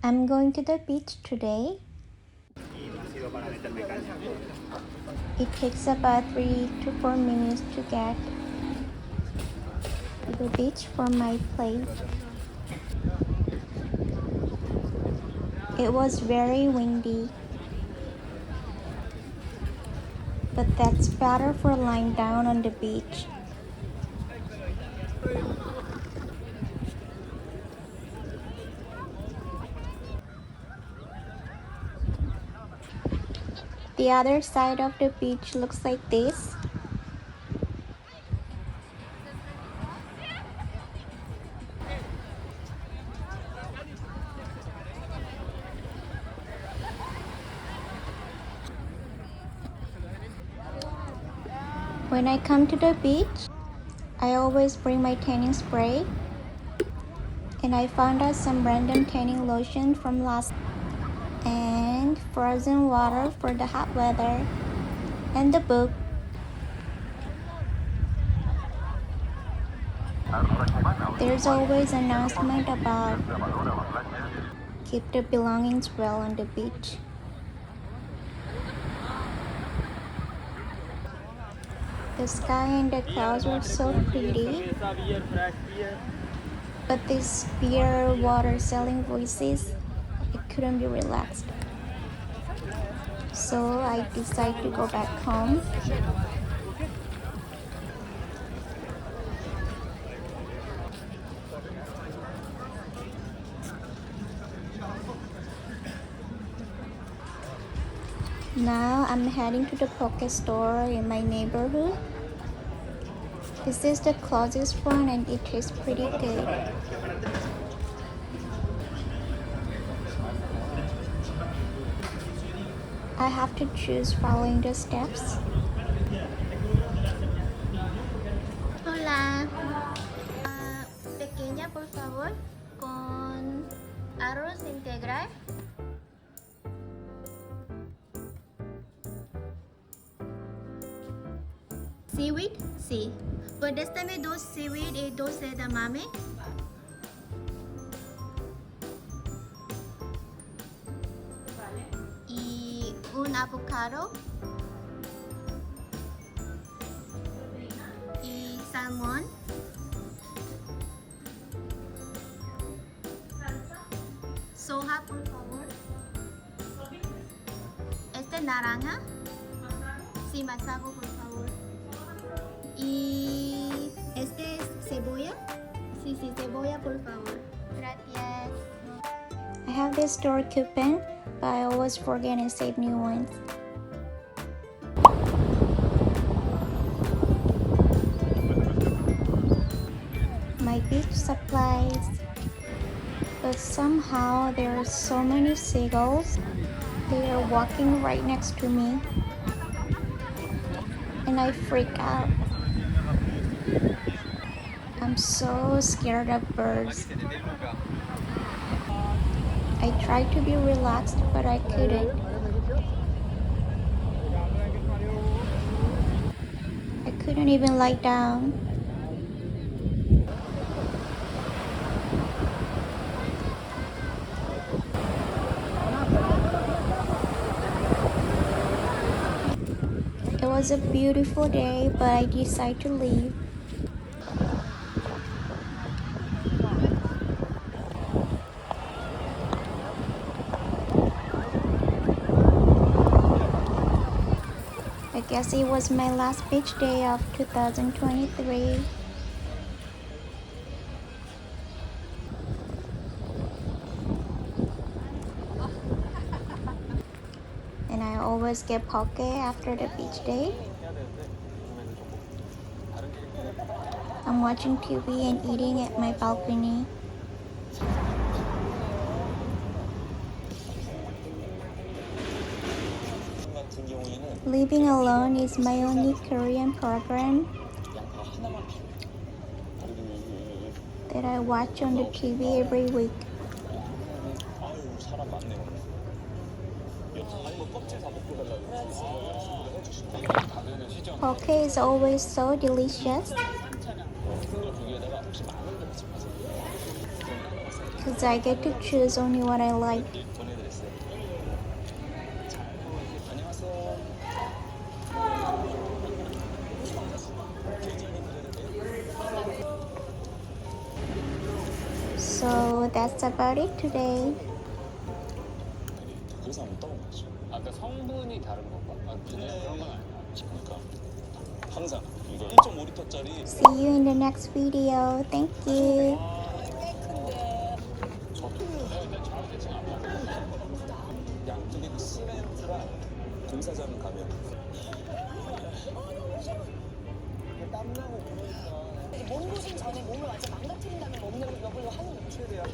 I'm going to the beach today. It takes about 3 to 4 minutes to get to the beach from my place. It was very windy, but that's better for lying down on the beach. The other side of the beach looks like this. When I come to the beach, I always bring my tanning spray, and I found out some random tanning lotion from last and frozen water for the hot weather and the book. There's always an announcement about keep the belongings well on the beach. The sky and the clouds were so pretty, but these beer water selling voices, it couldn't be relaxed. So I decided to go back home. Now I'm heading to the poke store in my neighborhood. This is the closest one and it tastes pretty good. I have to choose following the steps. Hola. Pequeña, por favor, con arroz integral. Seaweed? Sí. ¿Puedes darme 2 seaweed y 2 edamame? Y un avocado. Y salmón. Soja, por favor. Este naranja. Sí, manzano, por favor. Y este es cebolla. Sí, cebolla, por favor. Gracias. I have this store coupon, but I always forget and save new ones. My beach supplies. But somehow there are so many seagulls. They are walking right next to me. And I freak out. I'm so scared of birds. I tried to be relaxed, but I couldn't. I couldn't even lie down. It was a beautiful day, but I decided to leave. I guess it was my last beach day of 2023. And I always get poke after the beach day. I'm watching TV and eating at my balcony. Living Alone is my only Korean program that I watch on the TV every week. Poke is always so delicious. because I get to choose only what I like. 보내드렸어요. 안녕하세요. So that's about it today. 그래서 안 떠온 거죠. 아까 성분이 다른 건가? 그냥 그런 건 아니야. 그러니까 항상 이거 1.5리터짜리 See you in the next video. Thank you. 양쪽에 시멘트랑 공사장 가면 먼 곳은 전에 몸을 완전 망가뜨린 다음에 먹는 먹으려고 하는 거죠. 최대한